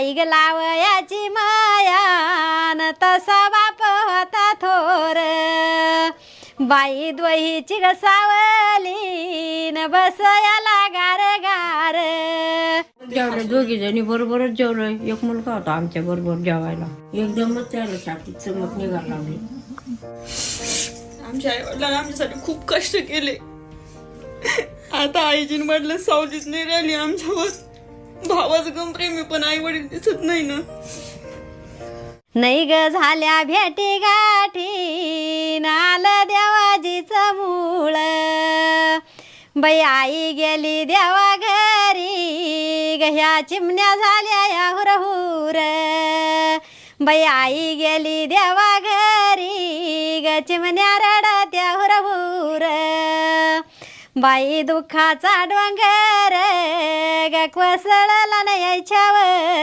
बाई ग लावयाची मायान तसा बाप होता थोर बाई द्वहीची ग सावली न बसयाला गार गार जेवलं दोघी जणी बरोबरच जेवलो. एक मुलगा होता आमच्या बरोबर जेवायला. एकदमच त्याला छातीत चमक निघायला लागली. आमच्या आई वडिलांनी आमच्यासाठी खूप कष्ट केले. आता आईजीन म्हटलं सावलीच नाही राहिली आमच्यावर. भावाचं गम प्रेमी पण आई वडील दिसत नाही ना. नाही ग झाल्या भेटी गाठी नालं देवाजीचं मूळ बाई आई गेली देवा घरी ग ह्या चिमण्या झाल्या या हुरहुर बाई आई गेली देवा घरी ग चिमण्या रडत्या हुरहुर बाई दुःखाचा डोंगर ग कोसळला न यायच्यावर